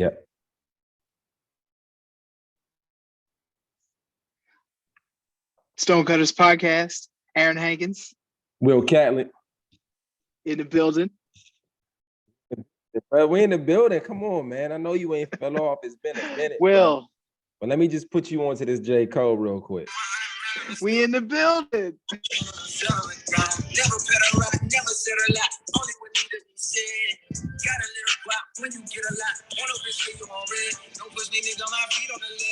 Yep. Stonecutters podcast. Aaron Hankins Will Catlett. in the building. Bro, we in the building. Come on, man. I know you ain't fell off. It's been a minute. Will, bro. But let me just put you onto this J. Cole real quick. We in the building.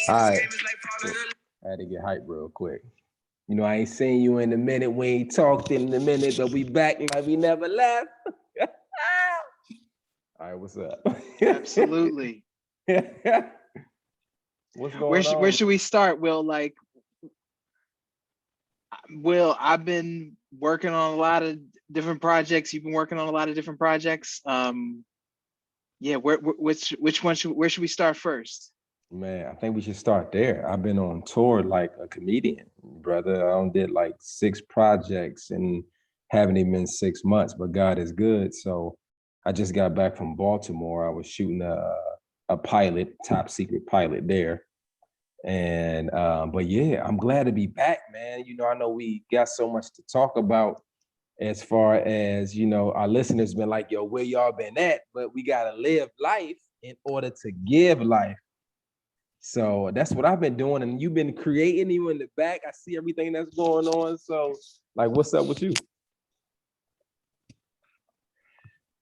All right. I had to get hype real quick. You know, I ain't seen you in a minute. We ain't talked in a minute, but we back like we never left. All right, what's up? Absolutely. What's going on? Where should we start, Will? Will, I've been working on a lot of different projects. You've been working on a lot of different projects. Yeah, which one where should we start first? Man, I think we should start there. I've been on tour like a comedian, brother. I did like 6 projects and haven't even been 6 months, but God is good. So I just got back from Baltimore. I was shooting a pilot, top secret pilot there. And but yeah, I'm glad to be back, man. You know, I know we got so much to talk about as far as, you know, our listeners been like, yo, where y'all been at? But we gotta live life in order to give life. So that's what I've been doing. And you've been creating even in the back. I see everything that's going on. So like, what's up with you?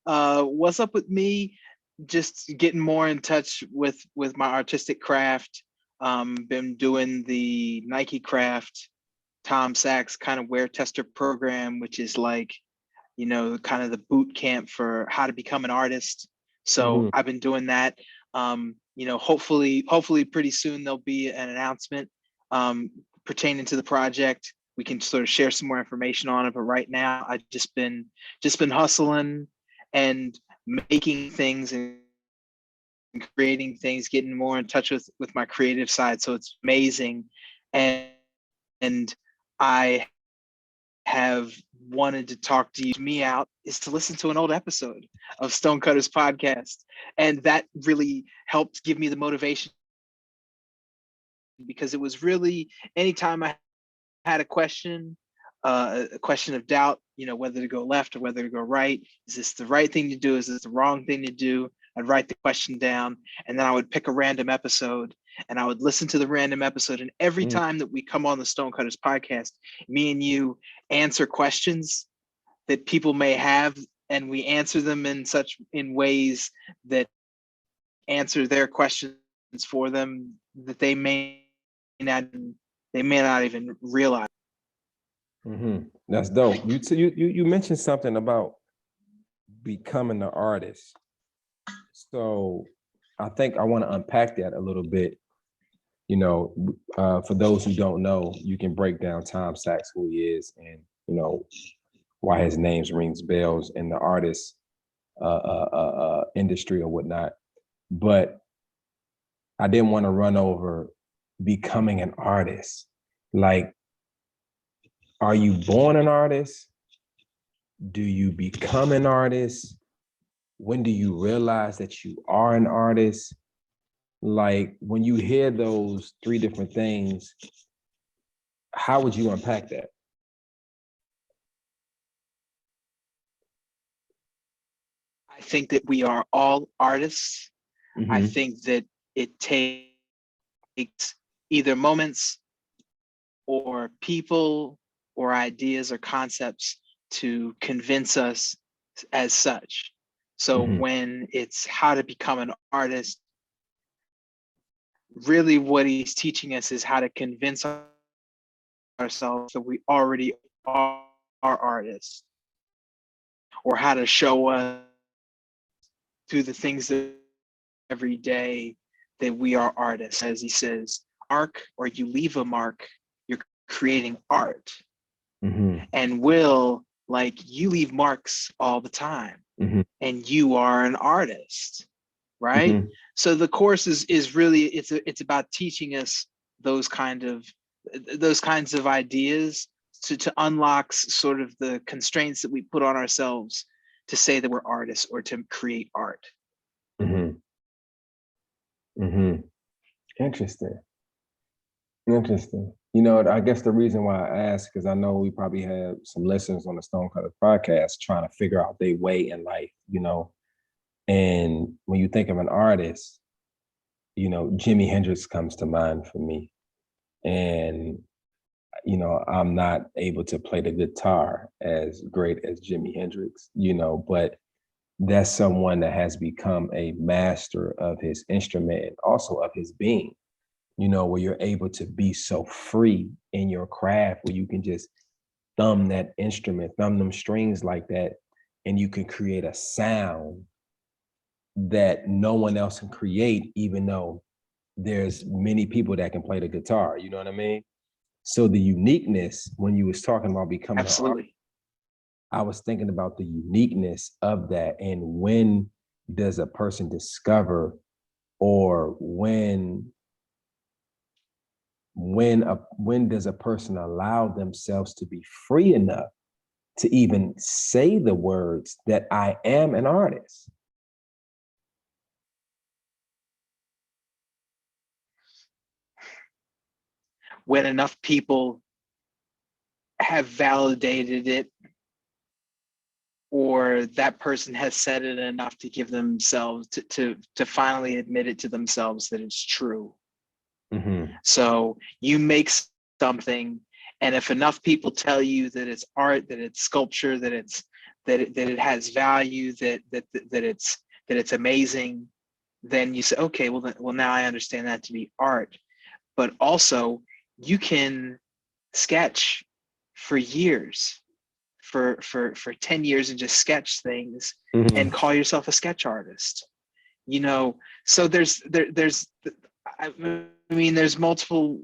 What's up with me? Just getting more in touch with my artistic craft. Been doing the Nike Craft Tom Sachs kind of wear tester program, which is like, you know, kind of the boot camp for how to become an artist. So I've been doing that. You know, hopefully pretty soon there'll be an announcement pertaining to the project. We can sort of share some more information on it. But right now, I've just been hustling and making things and creating things, getting more in touch with my creative side. So it's amazing. And I have wanted to talk to me out is to listen to an old episode of Stonecutters podcast. And that really helped give me the motivation, because it was really anytime I had a question of doubt, you know, whether to go left or whether to go right. Is this the right thing to do? Is this the wrong thing to do? I'd write the question down, and then I would pick a random episode and I would listen to the random episode. And every time that we come on the Stonecutters podcast, me and you answer questions that people may have, and we answer them in ways that answer their questions for them that they may not even realize. That's dope. You mentioned something about becoming an artist. So I think I want to unpack that a little bit. You know, for those who don't know, you can break down Tom Sachs, who he is, and you know why his name rings bells in the artist industry or whatnot. But I didn't want to run over becoming an artist. Like, are you born an artist? Do you become an artist? When do you realize that you are an artist? Like, when you hear those 3 different things, how would you unpack that? I think that we are all artists. I think that it takes either moments or people or ideas or concepts to convince us as such. So when it's how to become an artist, really what he's teaching us is how to convince ourselves that we already are artists, or how to show us through the things that every day that we are artists. As he says, mark, or you leave a mark, you're creating art. And Will, like, you leave marks all the time, and you are an artist, right? So the course is really it's about teaching us those kinds of ideas to unlock sort of the constraints that we put on ourselves to say that we're artists or to create art. Mm-hmm. Interesting. Interesting. You know, I guess the reason why I ask, because I know we probably have some listeners on the Stonecutters podcast trying to figure out their way in life, you know. And when you think of an artist, you know, Jimi Hendrix comes to mind for me. And, you know, I'm not able to play the guitar as great as Jimi Hendrix, you know, but that's someone that has become a master of his instrument and also of his being, you know, where you're able to be so free in your craft, where you can just thumb that instrument, thumb them strings like that, and you can create a sound that no one else can create, even though there's many people that can play the guitar. You know what I mean? So the uniqueness, when you was talking about becoming an artist, Absolutely. I was thinking about the uniqueness of that, and when does a person discover, or when does a person allow themselves to be free enough to even say the words that I am an artist? When enough people have validated it, or that person has said it enough to give themselves to finally admit it to themselves that it's true. Mm-hmm. So you make something, and if enough people tell you that it's art, that it's sculpture, that it has value, that it's amazing, then you say, okay, well now I understand that to be art. But also, you can sketch for years, for 10 years, and just sketch things Mm-hmm. and call yourself a sketch artist. You know, so there's I mean, there's multiple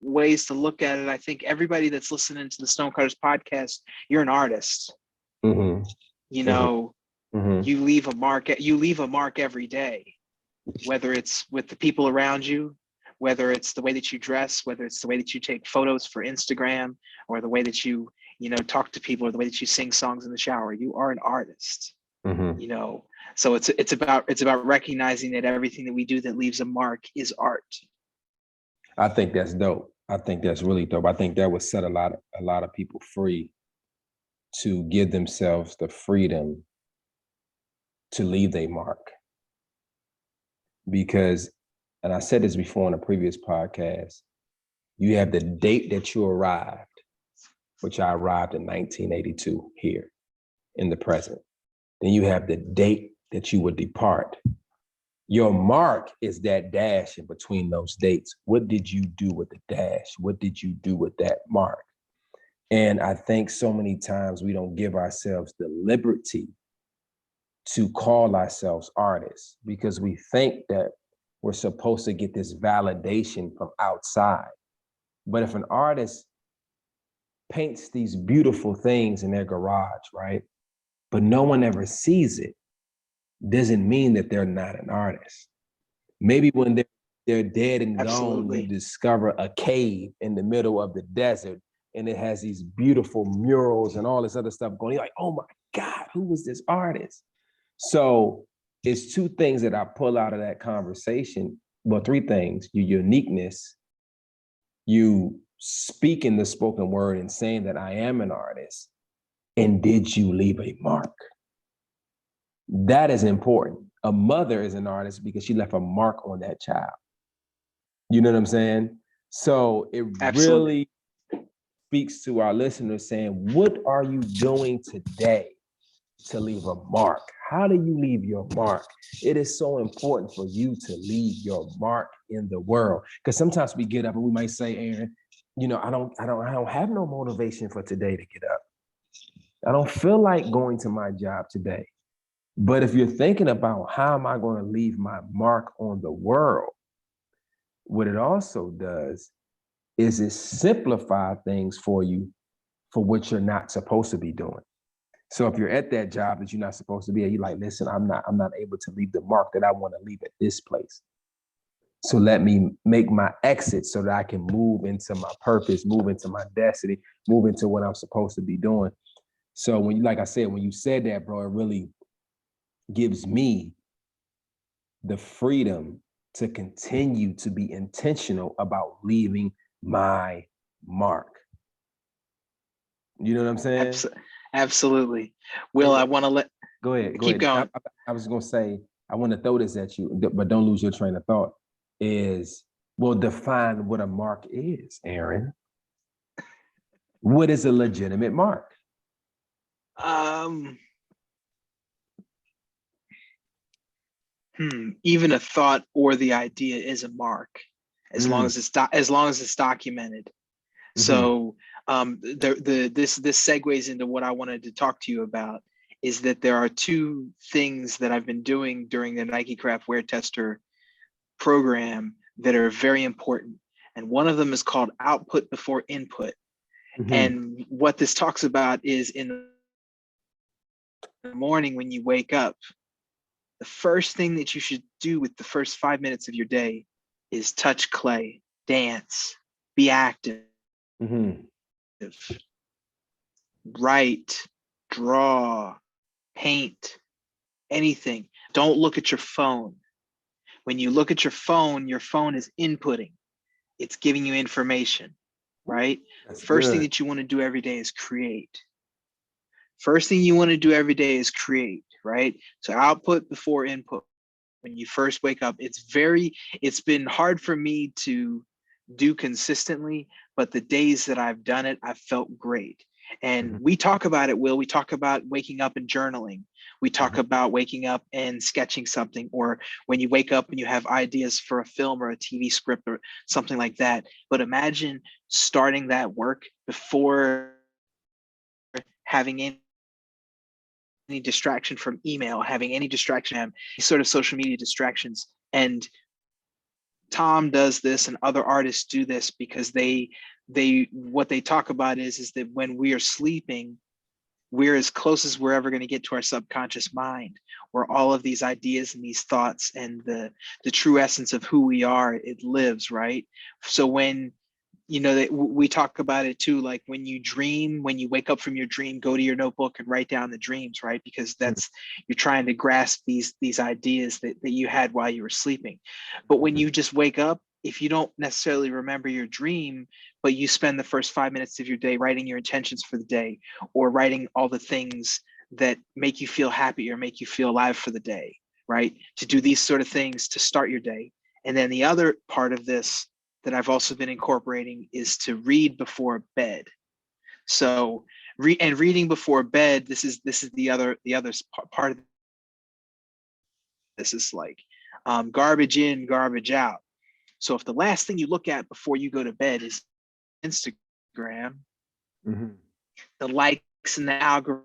ways to look at it. I think everybody that's listening to the Stonecutters podcast, you're an artist. Mm-hmm. You Mm-hmm. know, Mm-hmm. you leave a mark. You leave a mark every day, whether it's with the people around you, whether it's the way that you dress, whether it's the way that you take photos for Instagram, or the way that you know talk to people, or the way that you sing songs in the shower. You are an artist. Mm-hmm. You know, so it's about recognizing that everything that we do that leaves a mark is art. I think that's dope. I think that's really dope. I think that would set a lot of people free to give themselves the freedom to leave their mark. Because, and I said this before in a previous podcast, you have the date that you arrived, which I arrived in 1982 here in the present. Then you have the date that you would depart. Your mark is that dash in between those dates. What did you do with the dash? What did you do with that mark? And I think so many times we don't give ourselves the liberty to call ourselves artists because we think that we're supposed to get this validation from outside. But if an artist paints these beautiful things in their garage, right? But no one ever sees it, doesn't mean that they're not an artist. Maybe when they're dead and gone, you Absolutely. discover a cave in the middle of the desert and it has these beautiful murals and all this other stuff going. You're like, oh my God, who was this artist? So it's two things that I pull out of that conversation. Well, three things: your uniqueness, you speaking the spoken word and saying that I am an artist, and did you leave a mark? That is important. A mother is an artist because she left a mark on that child. You know what I'm saying? So it Absolutely. really speaks to our listeners saying, what are you doing today to leave a mark? How do you leave your mark? It is so important for you to leave your mark in the world. Because sometimes we get up and we might say, Aaron, you know, I don't have no motivation for today to get up. I don't feel like going to my job today. But if you're thinking about how am I going to leave my mark on the world, what it also does is it simplify things for you for what you're not supposed to be doing. So if you're at that job that you're not supposed to be at, you're like, listen, I'm not able to leave the mark that I want to leave at this place. So let me make my exit so that I can move into my purpose, move into my destiny, move into what I'm supposed to be doing. So when you, like I said, when you said that, bro, it really gives me the freedom to continue to be intentional about leaving my mark. You know what I'm saying? Absolutely. Will, I want to let Go ahead. Go keep ahead. going. I was going to say, I want to throw this at you, but don't lose your train of thought. Well, define what a mark is, Aaron. What is a legitimate mark? Even a thought or the idea is a mark, as long as it's documented. So this segues into what I wanted to talk to you about, is that there are two things that I've been doing during the Nike Craft Wear Tester program that are very important. And one of them is called output before input. And what this talks about is, in the morning when you wake up, the first thing that you should do with the first 5 minutes of your day is touch clay, dance, be active, write, draw, paint, anything. Don't look at your phone. When you look at your phone is inputting. It's giving you information, right? First thing that you want to do every day is create. First thing you want to do every day is create, right? So output before input. When you first wake up, it's been hard for me to do consistently, but the days that I've done it, I've felt great. And we talk about it, Will. We talk about waking up and journaling. We talk about waking up and sketching something, or when you wake up and you have ideas for a film or a TV script or something like that. But imagine starting that work before having any distraction from email, having any distraction, any sort of social media distractions. And Tom does this and other artists do this because what they talk about is that when we are sleeping, we're as close as we're ever going to get to our subconscious mind, where all of these ideas and these thoughts and the true essence of who we are, it lives, right? So when we talk about it too, like when you dream, when you wake up from your dream, go to your notebook and write down the dreams, right? Because you're trying to grasp these ideas that you had while you were sleeping. But when you just wake up, if you don't necessarily remember your dream, but you spend the first 5 minutes of your day writing your intentions for the day, or writing all the things that make you feel happy or make you feel alive for the day, right? To do these sort of things to start your day. And then the other part of this that I've also been incorporating is to read before bed. So reading before bed, this is the other part of this is like garbage in, garbage out. So if the last thing you look at before you go to bed is Instagram, the likes and the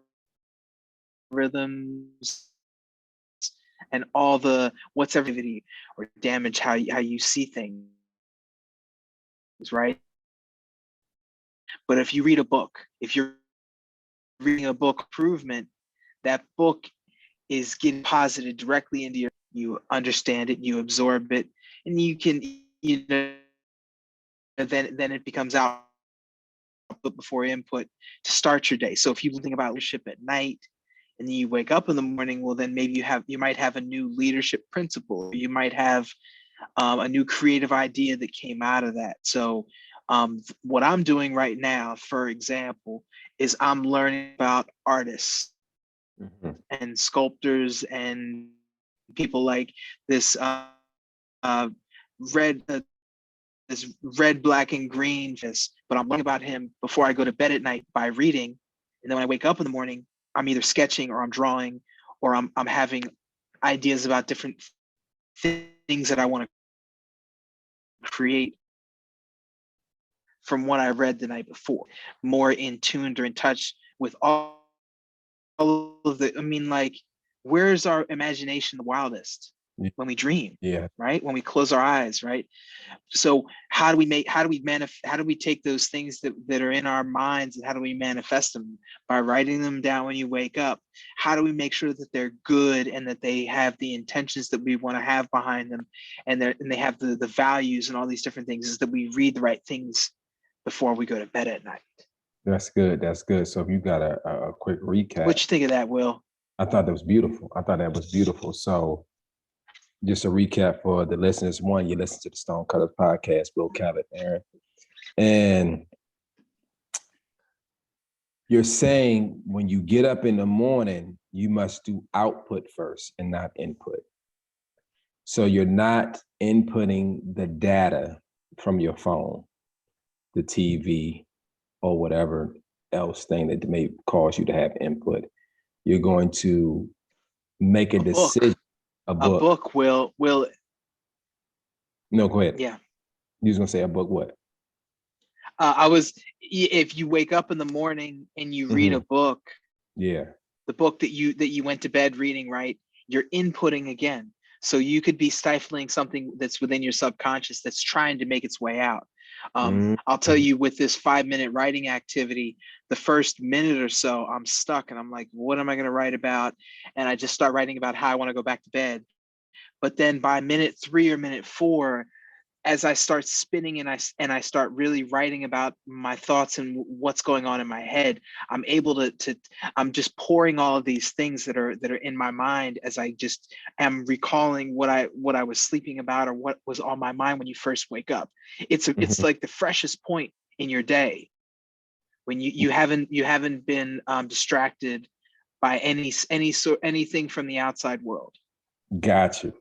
algorithms and all the what's everything or damage how you see things, right? But if you read a book, if you're reading a book improvement, that book is getting posited directly into you understand it, you absorb it, and you can, then it becomes output before input to start your day. So if you think about leadership at night and then you wake up in the morning, well, then maybe you might have a new leadership principle. You might have a new creative idea that came out of that. So what I'm doing right now, for example, is I'm learning about artists and sculptors and people like this this red, black, and green. But I'm learning about him before I go to bed at night by reading, and then when I wake up in the morning, I'm either sketching or I'm drawing, or I'm having ideas about different things that I want to create from what I read the night before, more in tune or in touch with all of the, like, where's our imagination the wildest? When we dream, right? When we close our eyes, right? So how do we take those things that are in our minds, and how do we manifest them? By writing them down when you wake up. How do we make sure that they're good and that they have the intentions that we want to have behind them, and they have the values and all these different things? Is that we read the right things before we go to bed at night. That's good. So if you got a quick recap. What you think of that, Will? I thought that was beautiful. So just a recap for the listeners. One, you listen to the Stonecutters podcast, Will Callett, Aaron. And you're saying when you get up in the morning, you must do output first and not input. So you're not inputting the data from your phone, the TV, or whatever else thing that may cause you to have input. You're going to make a decision. A book will. No, go ahead. Yeah. You was gonna say a book what? If you wake up in the morning and you read a book, yeah, the book that you went to bed reading, right? You're inputting again. So you could be stifling something that's within your subconscious that's trying to make its way out. I'll tell you, with this 5-minute writing activity, the first minute or so, I'm stuck and I'm like, what am I going to write about? And I just start writing about how I want to go back to bed. But then by minute 3 or minute 4, as I start spinning and I start really writing about my thoughts and what's going on in my head, I'm able to I'm just pouring all of these things that are in my mind as I just am recalling what I was sleeping about or what was on my mind when you first wake up. It's like the freshest point in your day when you haven't been distracted by anything from the outside world. Got you.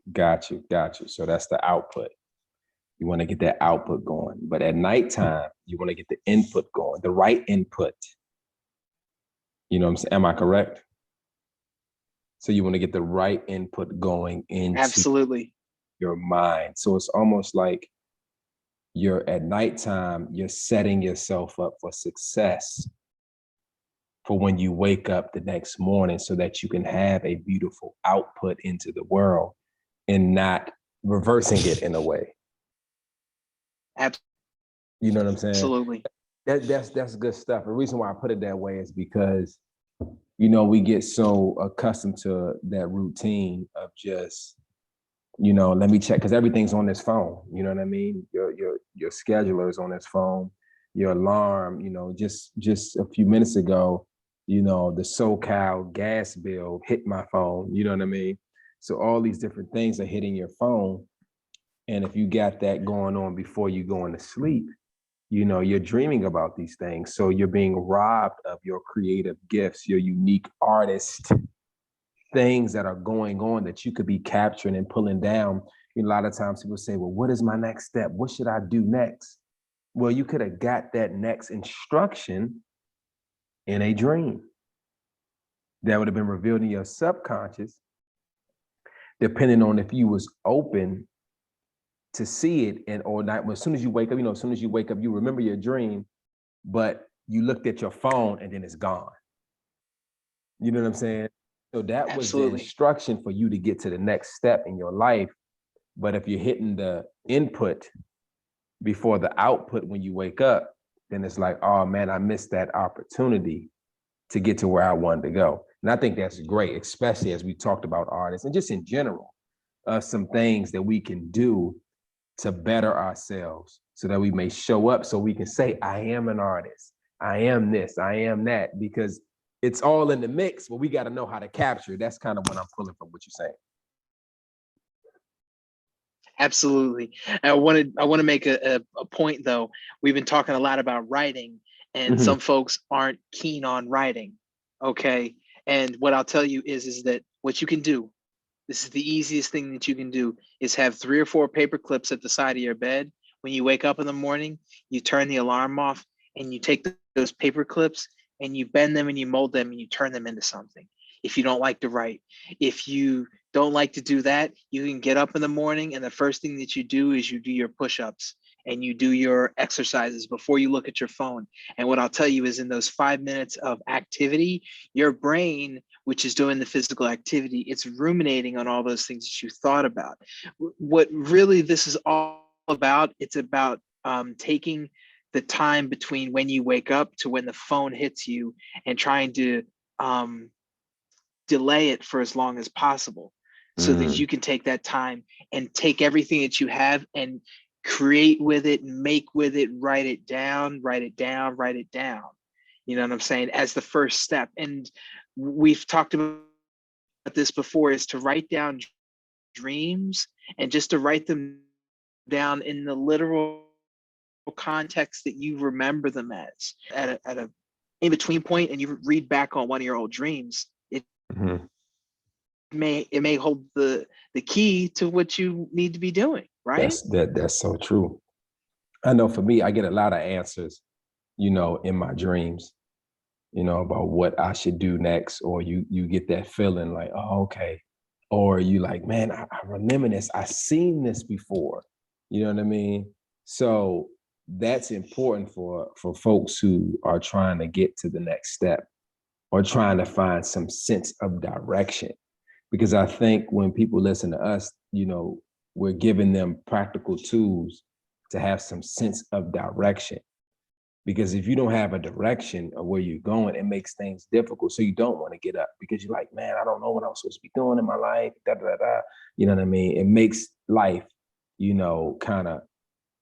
So that's the output. You want to get that output going. But at nighttime, you want to get the input going, the right input. You know what I'm saying? Am I correct? So you want to get the right input going into Absolutely your mind. So it's almost like you're at nighttime, you're setting yourself up for success for when you wake up the next morning so that you can have a beautiful output into the world and not reversing it in a way. You know what I'm saying? Absolutely. That's good stuff. The reason why I put it that way is because, you know, we get so accustomed to that routine of just, you know, let me check, because everything's on this phone. You know what I mean? Your scheduler is on this phone, your alarm, you know, just a few minutes ago, you know, the SoCal gas bill hit my phone, you know what I mean? So all these different things are hitting your phone. And if you got that going on before you go into sleep, you know, you're dreaming about these things. So you're being robbed of your creative gifts, your unique artist, things that are going on that you could be capturing and pulling down. A lot of times people say, well, what is my next step? What should I do next? Well, you could have got that next instruction in a dream that would have been revealed in your subconscious, depending on if you was open to see it. And or not, as soon as you wake up, you know, as soon as you wake up, you remember your dream, but you looked at your phone and then it's gone. You know what I'm saying? So that was the instruction for you to get to the next step in your life. But if you're hitting the input before the output when you wake up, then it's like, oh man, I missed that opportunity to get to where I wanted to go. And I think that's great, especially as we talked about artists and just in general, some things that we can do to better ourselves so that we may show up so we can say, I am an artist. I am this, I am that, because it's all in the mix, but we got to know how to capture. That's kind of what I'm pulling from what you're saying. Absolutely. I want to make a point though. We've been talking a lot about writing, and some folks aren't keen on writing. Okay. And what I'll tell you is that what you can do, this is the easiest thing that you can do, is have 3 or 4 paper clips at the side of your bed. When you wake up in the morning, you turn the alarm off and you take those paper clips and you bend them and you mold them and you turn them into something. If you don't like to write, if you don't like to do that, you can get up in the morning and the first thing that you do is you do your push-ups and you do your exercises before you look at your phone. And what I'll tell you is, in those 5 minutes of activity, your brain, which is doing the physical activity, it's ruminating on all those things that you thought about. What really this is all about, it's about taking the time between when you wake up to when the phone hits you and trying to delay it for as long as possible so that you can take that time and take everything that you have and create with it, make with it, write it down. You know what I'm saying? As the first step. And we've talked about this before, is to write down dreams and just to write them down in the literal context that you remember them as at a in between point, and you read back on one of your old dreams, Mhm. it may hold the key to what you need to be doing, right? That's so true. I know for me, I get a lot of answers, in my dreams, about what I should do next, or you get that feeling like, oh, okay. Or you like, man, I remember this. I seen this before. You know what I mean? So that's important for folks who are trying to get to the next step or trying to find some sense of direction. Because I think when people listen to us, we're giving them practical tools to have some sense of direction. Because if you don't have a direction of where you're going, it makes things difficult. So you don't want to get up because you're like, man, I don't know what I'm supposed to be doing in my life. Da, da, da, da. You know what I mean? It makes life, kind of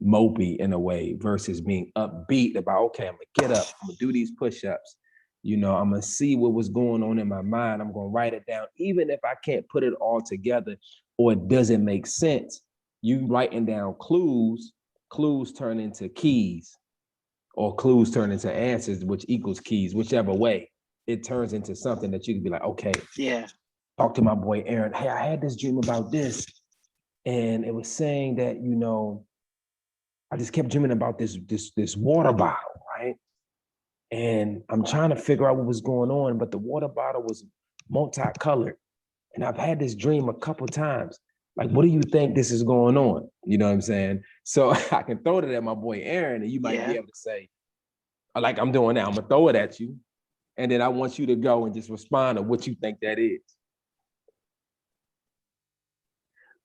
mopey in a way versus being upbeat about, okay, I'm gonna get up, I'm gonna do these push-ups. I'm gonna see what was going on in my mind. I'm gonna write it down, even if I can't put it all together or it doesn't make sense. You writing down clues turn into keys, or clues turn into answers, which equals keys, whichever way. It turns into something that you can be like, okay, Yeah. talk to my boy Aaron. Hey, I had this dream about this. And it was saying that, I just kept dreaming about this water bottle, right? And I'm trying to figure out what was going on, but the water bottle was multicolored. And I've had this dream a couple times. Like, what do you think this is going on? You know what I'm saying? So I can throw it at my boy Aaron, and you might be able to say, like I'm doing now, I'm gonna throw it at you. And then I want you to go and just respond to what you think that is.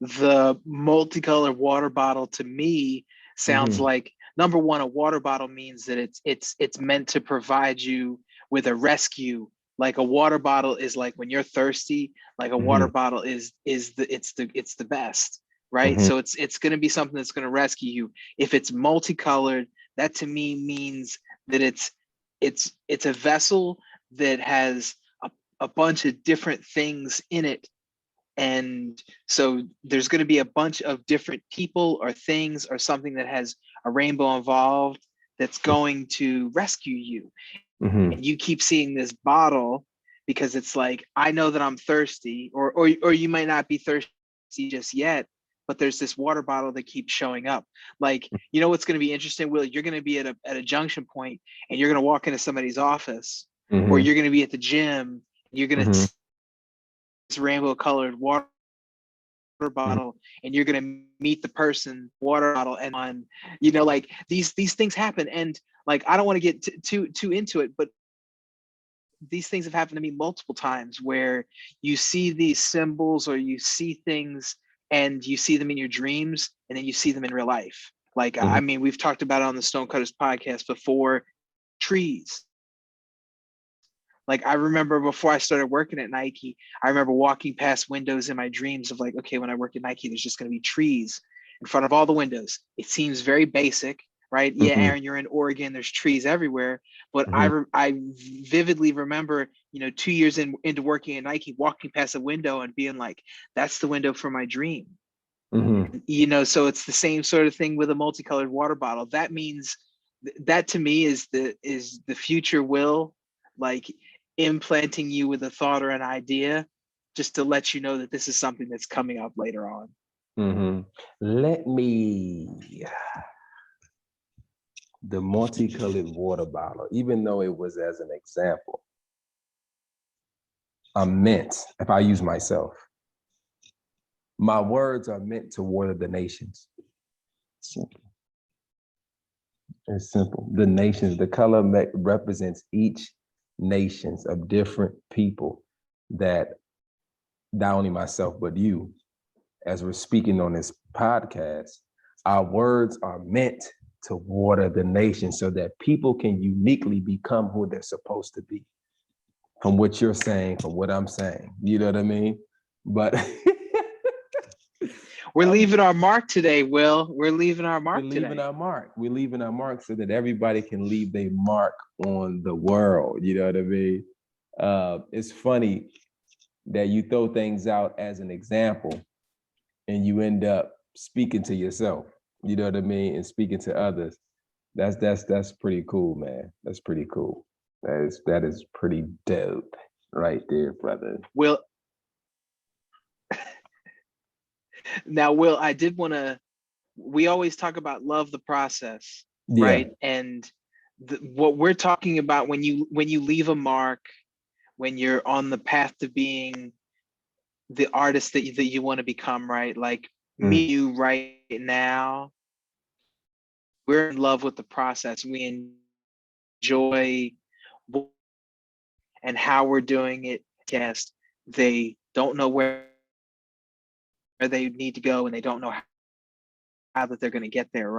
The multicolored water bottle to me sounds like, number one, a water bottle means that it's meant to provide you with a rescue. Like a water bottle is like when you're thirsty, like a water bottle is the best, right? So it's going to be something that's going to rescue you. If it's multicolored, that to me means that it's a vessel that has a bunch of different things in it. And so there's going to be a bunch of different people or things or something that has a rainbow involved that's going to rescue you. And you keep seeing this bottle because it's like, I know that I'm thirsty, or you might not be thirsty just yet, but there's this water bottle that keeps showing up. Like, what's going to be interesting, Will? You're going to be at a junction point, and you're going to walk into somebody's office, or you're going to be at the gym, and you're going to this rainbow colored water bottle, and you're going to meet the person water bottle, and on, like these things happen. And like, I don't want to get too into it, but these things have happened to me multiple times where you see these symbols or you see things and you see them in your dreams and then you see them in real life. Like, I mean, we've talked about it on the Stonecutters podcast before. Trees. Like, I remember before I started working at Nike, I remember walking past windows in my dreams of like, okay, when I work at Nike, there's just going to be trees in front of all the windows. It seems very basic, right? Yeah, Aaron, you're in Oregon, there's trees everywhere. But I vividly remember, 2 years into working at Nike, walking past a window and being like, that's the window for my dream. So it's the same sort of thing with a multicolored water bottle. That means that to me is the future Will, like implanting you with a thought or an idea just to let you know that this is something that's coming up later on. Let me, the multicolored water bottle, even though it was as an example, I'm meant, if I use myself, my words are meant to water the nations. Simple. It's simple. The nations, the color represents each nations of different people that not only myself, but you, as we're speaking on this podcast, our words are meant to water the nation so that people can uniquely become who they're supposed to be. From what you're saying, from what I'm saying, you know what I mean? But we're leaving our mark today, Will. We're leaving our mark today. We're leaving our mark so that everybody can leave their mark on the world. You know what I mean? It's funny that you throw things out as an example, and you end up speaking to yourself, you know what I mean, and speaking to others. That's pretty cool, man. That's pretty cool. That is pretty dope right there, brother. Will, now, Will, I did want to, we always talk about love the process, Yeah. right? And what we're talking about when you leave a mark, when you're on the path to being the artist that you want to become, right? Like me, Mm. you right now, we're in love with the process. We enjoy and how we're doing it. Yes, they don't know where they need to go, and they don't know how that they're going to get there,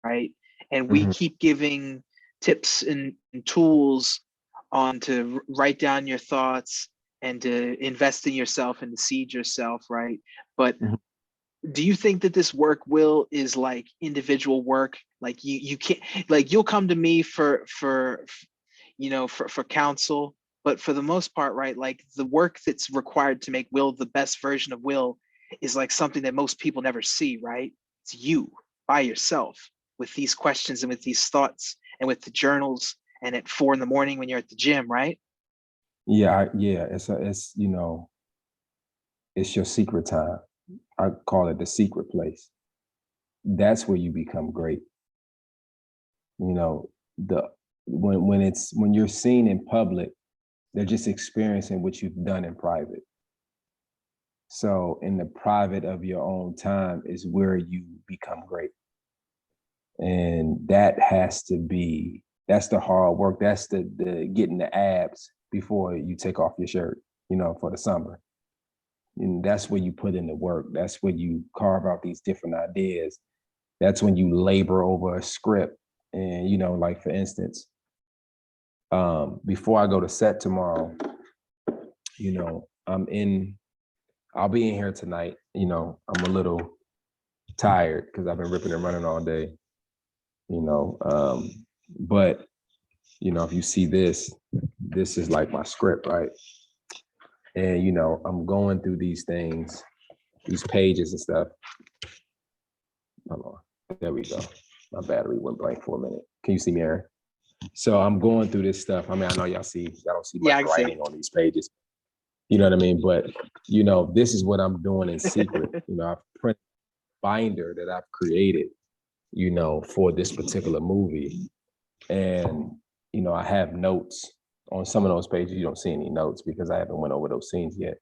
right? And we Mhm. keep giving tips and tools on to write down your thoughts and to invest in yourself and to seed yourself, right? But Mhm. do you think that this work, Will, is like individual work? Like you can't, like you'll come to me for for counsel, but for the most part, right, like the work that's required to make Will the best version of Will is like something that most people never see, right? It's you by yourself with these questions and with these thoughts and with the journals and at 4 in the morning when you're at the gym, right? Yeah, yeah. It's your secret time. I call it the secret place. That's where you become great. You know, the when you're seen in public, they're just experiencing what you've done in private. So in the private of your own time is where you become great. And that's the hard work. That's the getting the abs before you take off your shirt, for the summer. And that's where you put in the work. That's where you carve out these different ideas. That's when you labor over a script. And, like for instance, before I go to set tomorrow, you know, I'm in, I'll be in here tonight. I'm a little tired because I've been ripping and running all day, you know. But, if you see this is like my script, right? And, I'm going through these things, these pages and stuff. Hold on. There we go. My battery went blank for a minute. Can you see me, Aaron? So I'm going through this stuff. I mean, I know y'all don't see Yeah, much I can see. writing on these pages. You know what I mean? But, this is what I'm doing in secret. I've printed a binder that I've created, for this particular movie. And, I have notes on some of those pages. You don't see any notes because I haven't went over those scenes yet.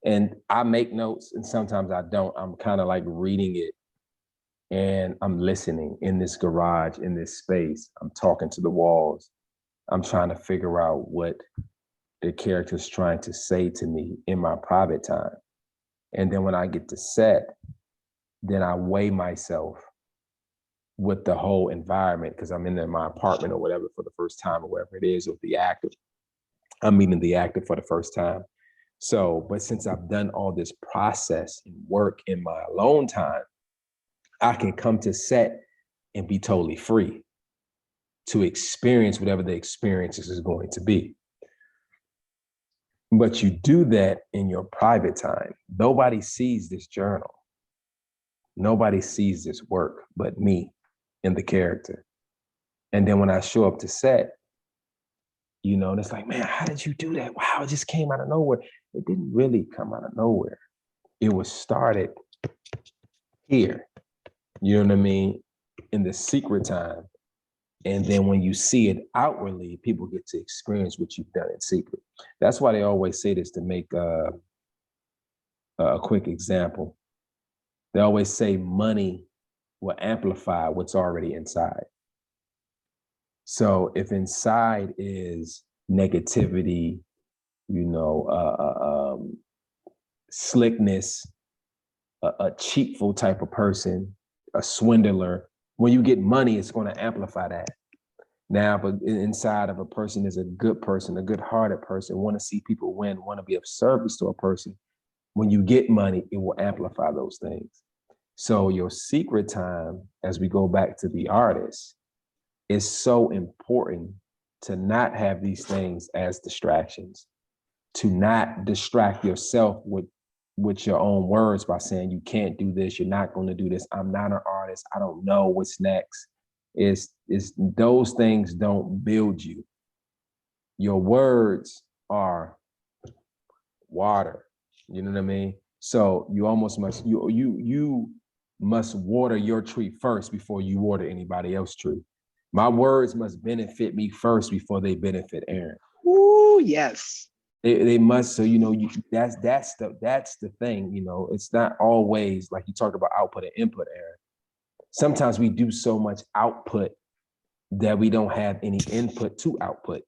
And I make notes and sometimes I don't. I'm kind of like reading it and I'm listening in this garage, in this space. I'm talking to the walls. I'm trying to figure out what the character's trying to say to me in my private time. And then when I get to set, then I weigh myself with the whole environment because I'm in my apartment or whatever for the first time or wherever it is with the actor. I'm meeting the actor for the first time. So, but since I've done all this process and work in my alone time, I can come to set and be totally free to experience whatever the experience is going to be. But you do that in your private time. Nobody sees this journal. Nobody sees this work but me and the character. And then when I show up to set, and it's like, man, how did you do that? Wow, it just came out of nowhere. It didn't really come out of nowhere. It was started here, you know what I mean? In the secret time. And then when you see it outwardly, people get to experience what you've done in secret. That's why they always say this to make a quick example. They always say money will amplify what's already inside. So if inside is negativity, slickness, a cheatful type of person, a swindler, when you get money, it's going to amplify that. Now, but inside of a person is a good person, a good-hearted person, want to see people win, want to be of service to a person. When you get money, it will amplify those things. So your secret time, as we go back to the artist, is so important to not have these things as distractions, to not distract yourself with with your own words by saying you can't do this, you're not going to do this, I'm not an artist, I don't know what's next. Is those things don't build you. Your words are water. You know what I mean? So you almost must you must water your tree first before you water anybody else's tree. My words must benefit me first before they benefit Aaron. Ooh, yes. They must. So that's the thing. It's not always like you talked about output and input, Aaron. Sometimes we do so much output that we don't have any input to output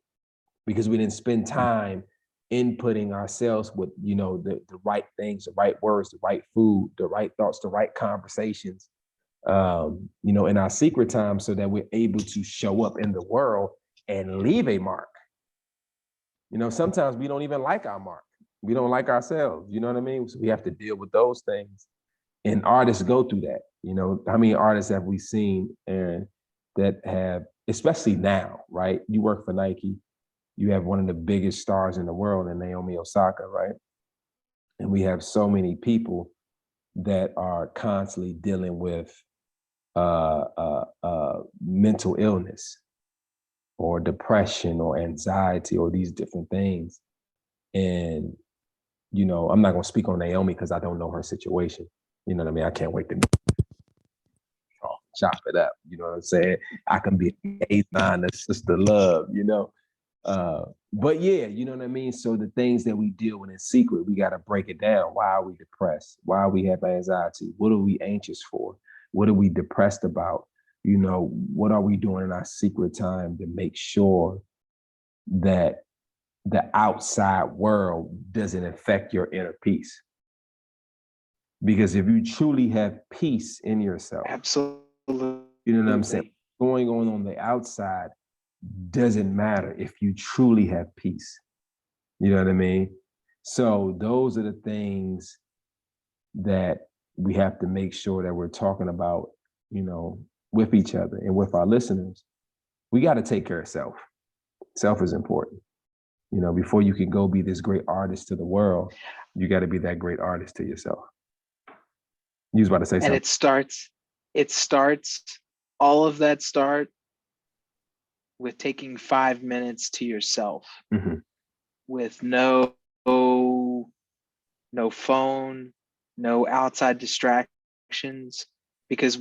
because we didn't spend time inputting ourselves with the right things, the right words, the right food, the right thoughts, the right conversations, in our secret time, so that we're able to show up in the world and leave a mark. Sometimes we don't even like our mark. We don't like ourselves. You know what I mean? So we have to deal with those things. And artists go through that. How many artists have we seen and that have, especially now, right? You work for Nike. You have one of the biggest stars in the world in Naomi Osaka, right? And we have so many people that are constantly dealing with mental illness or depression or anxiety or these different things. And, I'm not going to speak on Naomi because I don't know her situation. You know what I mean? I can't wait to chop it up. You know what I'm saying? I can be a nine, a sister love, but yeah, you know what I mean? So the things that we deal with in secret, we got to break it down. Why are we depressed? Why are we have anxiety? What are we anxious for? What are we depressed about? What are we doing in our secret time to make sure that the outside world doesn't affect your inner peace? Because if you truly have peace in yourself, absolutely, you know what I'm saying? Going on the outside doesn't matter if you truly have peace. You know what I mean? So those are the things that we have to make sure that we're talking about, with each other and with our listeners. We got to take care of self. Self is important. Before you can go be this great artist to the world, you got to be that great artist to yourself. You was about to say something. And it starts, all of that start with taking 5 minutes to yourself, with no phone, no outside distractions, because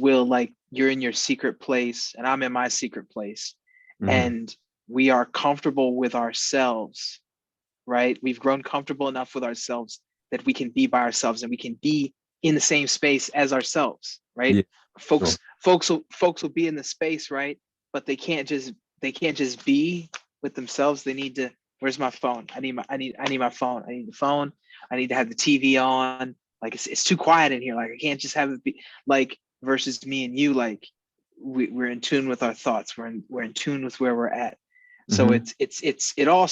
you're in your secret place and I'm in my secret place, and we are comfortable with ourselves, right? We've grown comfortable enough with ourselves that we can be by ourselves and we can be in the same space as ourselves, right? Yeah. Folks will be in the space, right? But they can't just be with themselves. They need to, where's my phone? I need my phone. I need the phone. I need to have the TV on. Like it's too quiet in here. Like I can't just have it be like, versus me and you, like we're in tune with our thoughts. We're in tune with where we're at. So it all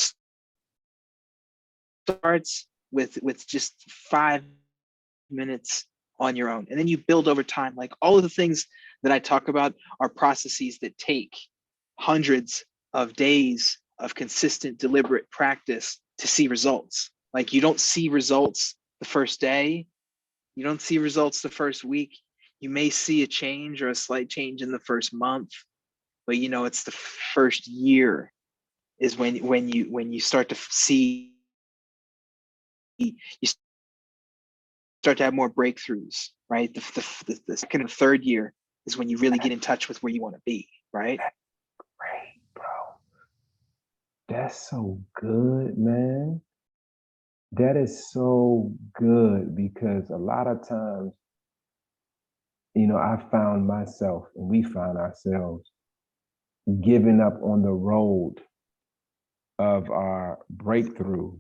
starts with just 5 minutes on your own, and then you build over time. Like all of the things that I talk about are processes that take hundreds of days of consistent, deliberate practice to see results. Like you don't see results the first day, you don't see results the first week. You may see a change or a slight change in the first month, but it's the first year is when you start to see, you start to have more breakthroughs, right? The second and third year is when you really get in touch with where you want to be, right? Great, bro. That's so good, man. That is so good, because a lot of times, I found myself and we found ourselves giving up on the road of our breakthrough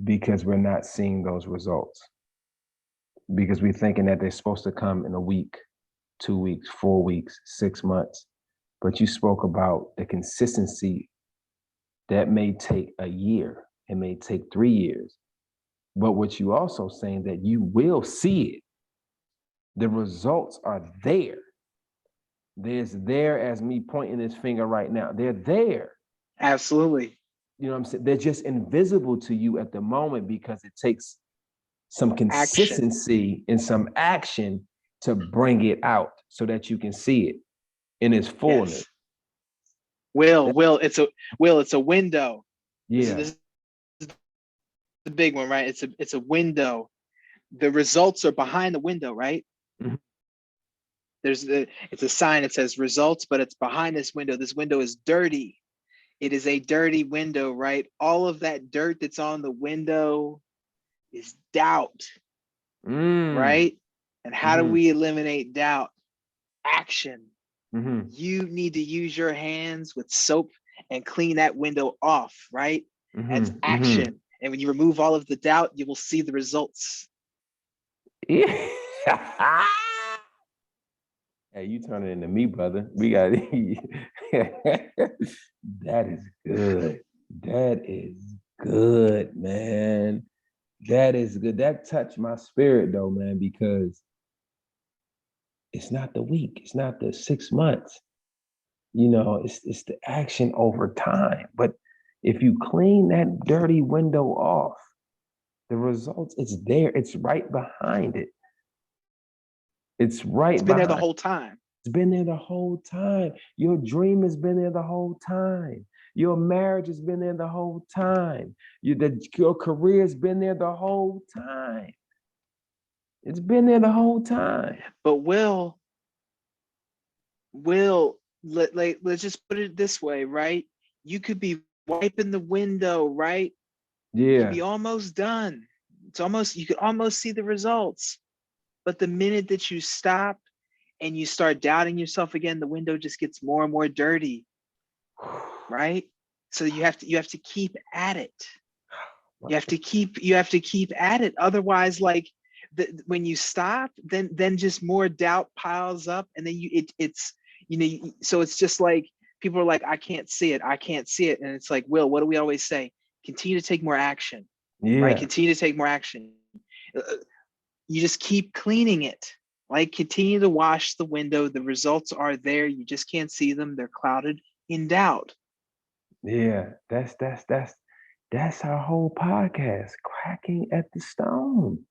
because we're not seeing those results. Because we're thinking that they're supposed to come in a week, 2 weeks, 4 weeks, 6 months. But you spoke about the consistency that may take a year, it may take 3 years. But what you also saying that you will see it. The results are there. There's there as me pointing this finger right now. They're there. Absolutely. You know what I'm saying? They're just invisible to you at the moment because it takes some Action. consistency and some action to bring it out so that you can see it in its fullness. Yes. Will, it's a window. Yeah. This is the big one, right? It's a window. The results are behind the window, right? Mhm. It's a sign that says results, but it's behind this window. This window is dirty. It is a dirty window, right? All of that dirt that's on the window is doubt, Mm. right? And how do Mm-hmm. we eliminate doubt? Action. Mm-hmm. You need to use your hands with soap and clean that window off, right? That's Mm-hmm. Mm-hmm. action. And when you remove all of the doubt, you will see the results. Yeah. Hey, you turn it into me, brother. We got that is good. That is good, man. That is good. That touched my spirit though, man, because it's not the week, it's not the 6 months. You know, it's the action over time. But if you clean that dirty window off, the results, it's there. It's right behind it. It's It's right been there the behind. whole time. It's been there the whole time. Your dream has been there the whole time. Your marriage has been there the whole time. Your career has been there the whole time. It's been there the whole time. But let's just put it this way, right? You could be wiping the window, right? You could Yeah. be almost done. You could almost see the results. But the minute that you stop and you start doubting yourself again, the window just gets more and more dirty, right? So you have to keep at it. You have to keep at it. Otherwise, like when you stop, then just more doubt piles up, and then it's so it's just like people are like, I can't see it, and it's like, Will, what do we always say? Continue to take more action, right? Yeah. Continue to take more action. You just keep cleaning it. Like continue to wash the window. The results are there. You just can't see them. They're clouded in doubt. Yeah. That's our whole podcast. Cracking at the stone.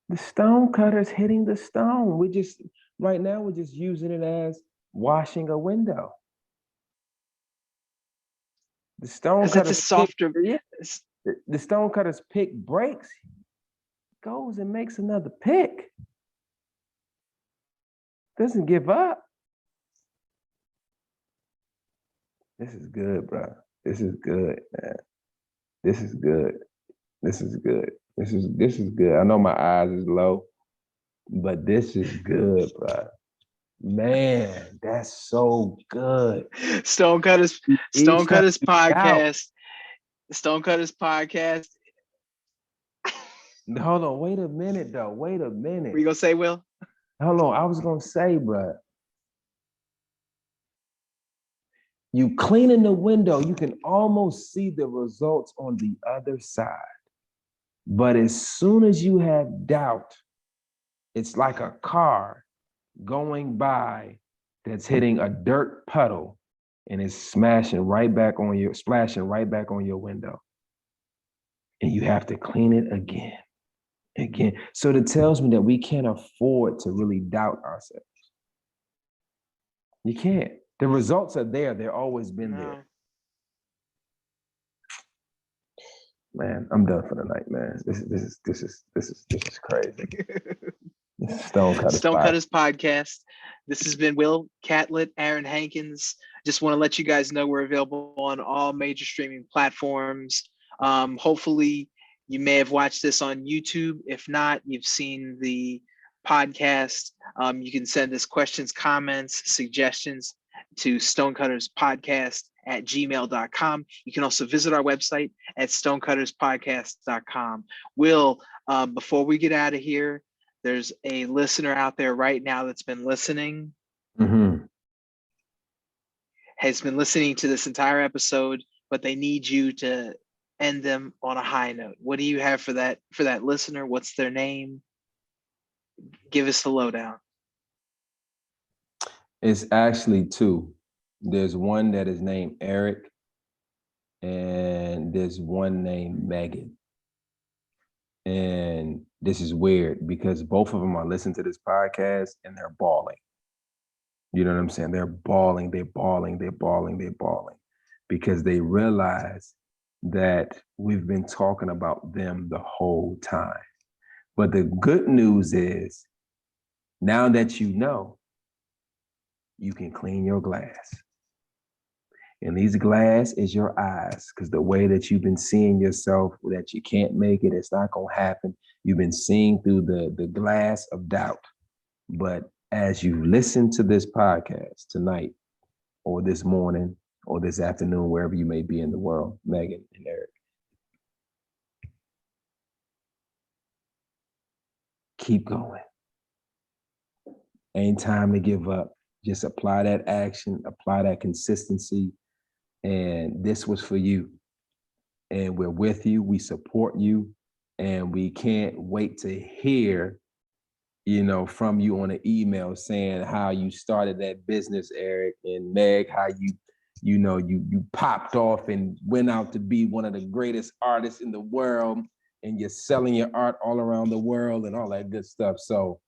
The stone cutters hitting the stone. We just right now we're just using it as washing a window. The stone Because that's a cutters pick, softer. yeah. The stone cutters pick breaks, goes and makes another pick. Doesn't give up. This is good, bro. This is good, man. This is good. This is good. This is good. I know my eyes is low, but this is good, bro. Man, that's so good. Stonecutters Each time Stonecutters you doubt, podcast. Stonecutters podcast. hold on, wait a minute though. Wait a What you minute. gonna say, Will? Hold on. I was gonna say, bro, you cleaning the window, you can almost see the results on the other side. But as soon as you have doubt, it's like a car going by that's hitting a dirt puddle and it's splashing right back on your window. And you have to clean it again. So that tells me that we can't afford to really doubt ourselves. You can't. The results are there. They've always been there. No. Man, I'm done for the night, man. This is crazy. This is Stonecutters Stonecutters podcast. This has been Will Catlett, Aaron Hankins. Just want to let you guys know we're available on all major streaming platforms. Hopefully, you may have watched this on YouTube. If not, you've seen the podcast. You can send us questions, comments, suggestions to stonecutterspodcast@gmail.com. You can also visit our website at stonecutterspodcast.com. Will, before we get out of here, there's a listener out there right now that's been listening, has been listening to this entire episode, but they need you to end them on a high note. What do you have for that listener? What's their name? Give us the lowdown. It's actually two. There's one that is named Eric, and there's one named Megan. And this is weird because both of them are listening to this podcast and they're bawling. You know what I'm saying? They're bawling, they're bawling, they're bawling, they're bawling because they realize that we've been talking about them the whole time. But the good news is now that you know, you can clean your glass. And these glass is your eyes, because the way that you've been seeing yourself, that you can't make it, it's not going to happen. You've been seeing through the glass of doubt. But as you listen to this podcast tonight, or this morning, or this afternoon, wherever you may be in the world, Megan and Eric, keep going. Ain't time to give up. Just apply that action, apply that consistency. And this was for you. And we're with you. We support you. And we can't wait to hear, from you on an email saying how you started that business, Eric, and Meg, how you popped off and went out to be one of the greatest artists in the world, and you're selling your art all around the world and all that good stuff. So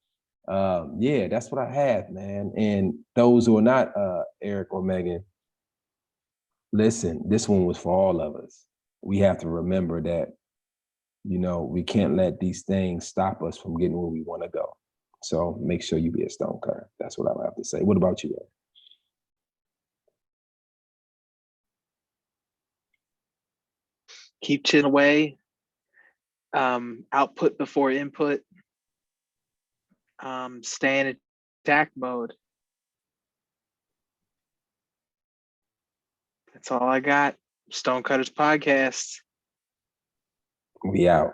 yeah, that's what I have, man. And those who are not Eric or Megan, listen, this one was for all of us. We have to remember that, we can't let these things stop us from getting where we want to go. So make sure you be a stonecutter. That's what I have to say. What about you, Eric? Keep chipping away. Output before input. Stay in attack mode. That's all I got. Stonecutters podcast. We out.